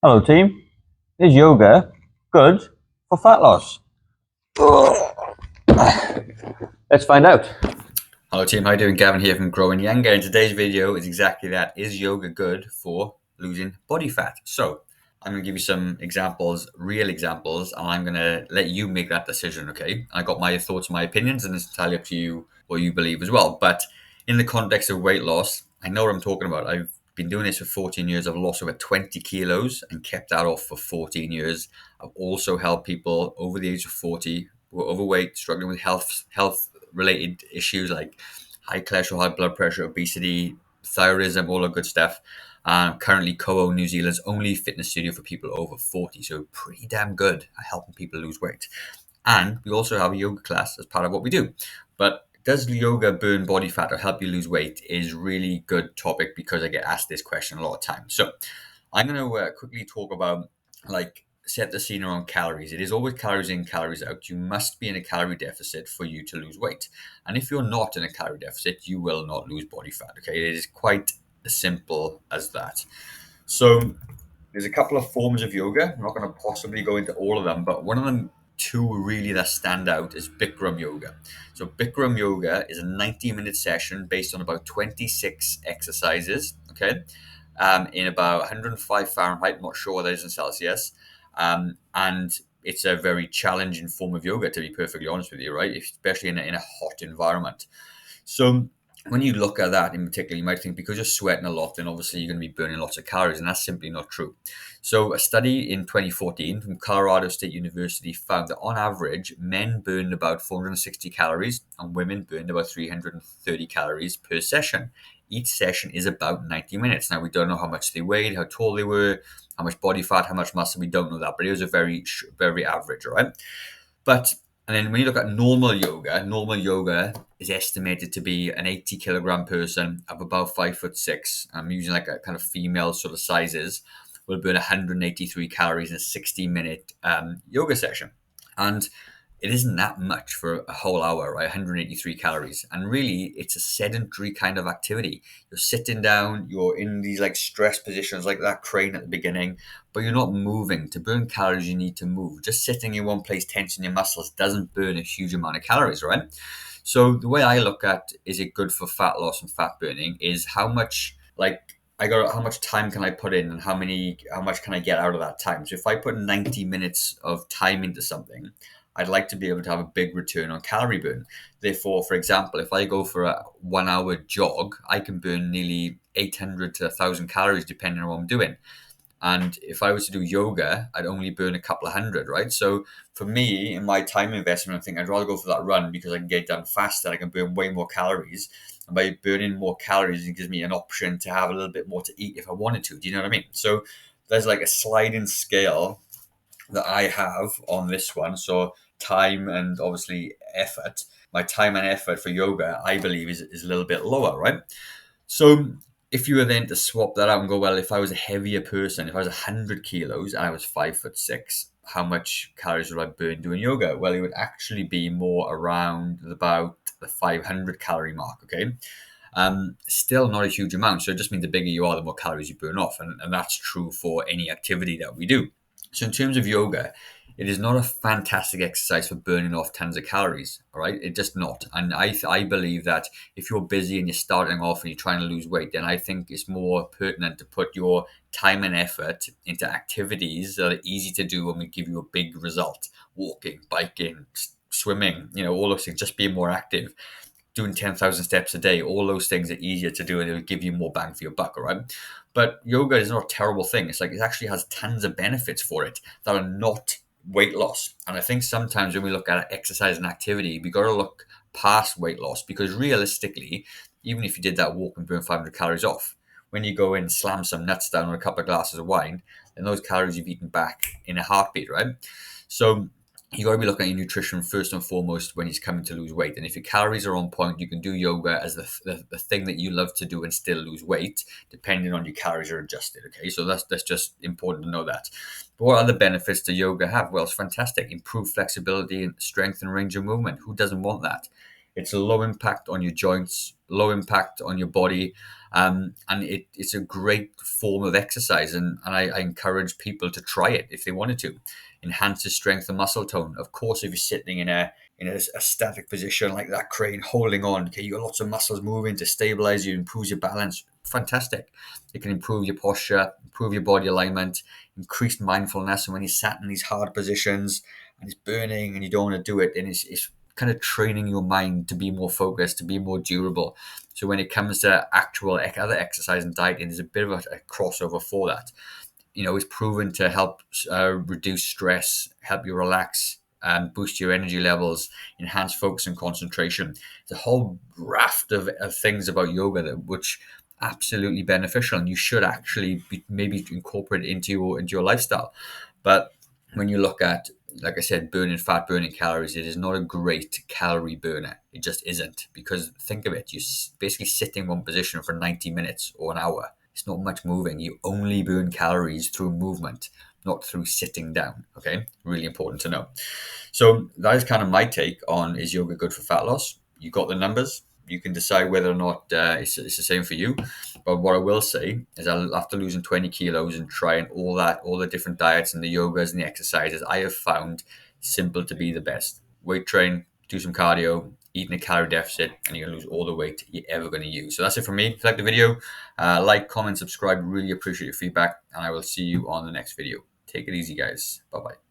Hello, team. Is yoga good for fat loss? Let's find out. Hello team, how you doing? Gavin here from Growing Younger, and today's video is exactly that. Is yoga good for losing body fat? So I'm going to give you some examples, real examples, and I'm going to let you make that decision, okay? I got my thoughts and my opinions, and it's entirely up to you what you believe as well. But in the context of weight loss, I know what I'm talking about. I've been doing this for 14 years. I've lost over 20 kilos and kept that off for 14 years. I've also helped people over the age of 40 who are overweight, struggling with health related issues like high cholesterol, high blood pressure, obesity, thyroidism, all that good stuff. Currently co-own New Zealand's only fitness studio for people over 40, so pretty damn good at helping people lose weight. And we also have a yoga class as part of what we do. But does yoga burn body fat or help you lose weight is really good topic because I get asked this question a lot of times. So I'm going to quickly talk about like set the scene around calories. It is always calories in, calories out. You must be in a calorie deficit for you to lose weight. And if you're not in a calorie deficit, you will not lose body fat. Okay, it is quite as simple as that. So there's a couple of forms of yoga. I'm not going to possibly go into all of them, but one of them two really that stand out is Bikram yoga. So Bikram yoga is a 90-minute session based on about 26 exercises. Okay, in about 105 Fahrenheit. I'm not sure what that is in Celsius. And it's a very challenging form of yoga, to be perfectly honest with you, right? Especially in a hot environment. So when you look at that in particular, you might think because you're sweating a lot, then obviously you're going to be burning lots of calories, and that's simply not true. So a study in 2014 from Colorado State University found that on average, men burned about 460 calories and women burned about 330 calories per session. Each session is about 90 minutes. Now, we don't know how much they weighed, how tall they were, how much body fat, how much muscle. We don't know that, but it was a very average, all right? But and then when you look at normal yoga is estimated to be an 80-kilogram person of about 5'6". I'm using like a kind of female sort of sizes will burn 183 calories in a 60-minute yoga session, and it isn't that much for a whole hour, right? 183 calories, and really, it's a sedentary kind of activity. You're sitting down, you're in these like stress positions, like that crane at the beginning, but you're not moving. To burn calories, you need to move. Just sitting in one place, tensing your muscles, doesn't burn a huge amount of calories, right? So the way I look at is it good for fat loss and fat burning is how much how much time can I put in and how much can I get out of that time. So if I put 90 minutes of time into something, I'd like to be able to have a big return on calorie burn. Therefore, for example, if I go for a 1 hour jog, I can burn nearly 800 to 1,000 calories depending on what I'm doing. And if I was to do yoga, I'd only burn a couple of hundred, right? So for me, in my time investment, I think I'd rather go for that run because I can get it done faster. I can burn way more calories. And by burning more calories, it gives me an option to have a little bit more to eat if I wanted to. Do you know what I mean? So there's like a sliding scale that I have on this one. So time and obviously effort. My time and effort for yoga, I believe, is a little bit lower, right? So if you were then to swap that out and go, well, if I was a heavier person, if I was 100 kilos and I was 5'6", how much calories would I burn doing yoga? Well, it would actually be more around about the 500 calorie mark. Okay. Still not a huge amount. So it just means the bigger you are, the more calories you burn off. And that's true for any activity that we do. So in terms of yoga, it is not a fantastic exercise for burning off tons of calories. All right, it's just not. And I believe that if you're busy and you're starting off and you're trying to lose weight, then I think it's more pertinent to put your time and effort into activities that are easy to do and will give you a big result. Walking, biking, swimming, all those things. Just being more active, doing 10,000 steps a day, all those things are easier to do and it'll give you more bang for your buck, all right? But yoga is not a terrible thing. It's like it actually has tons of benefits for it that are not weight loss. And I think sometimes when we look at exercise and activity, we got to look past weight loss because realistically, even if you did that walk and burn 500 calories off, when you go in and slam some nuts down on a couple of glasses of wine, then those calories you've eaten back in a heartbeat, right? So you got to be looking at your nutrition first and foremost when you're coming to lose weight. And if your calories are on point, you can do yoga as the thing that you love to do and still lose weight, depending on your calories are adjusted. Okay, so that's just important to know that. But what other benefits does yoga have? Well, it's fantastic. Improved flexibility and strength and range of movement. Who doesn't want that? It's a low impact on your joints, low impact on your body, and it's a great form of exercise. And I encourage people to try it if they wanted to. Enhances strength and muscle tone. Of course, if you're sitting in a static position like that crane, holding on, okay, you got lots of muscles moving to stabilize you, improves your balance. Fantastic. It can improve your posture, improve your body alignment, increase mindfulness. And when you're sat in these hard positions and it's burning and you don't want to do it, then it's kind of training your mind to be more focused, to be more durable. So when it comes to actual other exercise and dieting, there's a bit of a crossover for that. It's proven to help reduce stress, help you relax, and boost your energy levels, enhance focus and concentration. There's a whole raft of things about yoga which absolutely beneficial, and you should actually maybe incorporate it into your lifestyle. But when you look at, like I said, burning fat, burning calories, it is not a great calorie burner. It just isn't, because think of it, you basically sit in one position for 90 minutes or an hour. It's not much moving. You only burn calories through movement, not through sitting down. Okay, really important to know. So that is kind of my take on, is yoga good for fat loss? You got the numbers. You can decide whether or not it's the same for you. But what I will say is, after losing 20 kilos and trying all the different diets and the yogas and the exercises, I have found simple to be the best. Weight train, do some cardio, eat in a calorie deficit, and you're going to lose all the weight you're ever going to use. So that's it from me. If you like the video, like, comment, subscribe. Really appreciate your feedback, and I will see you on the next video. Take it easy, guys. Bye-bye.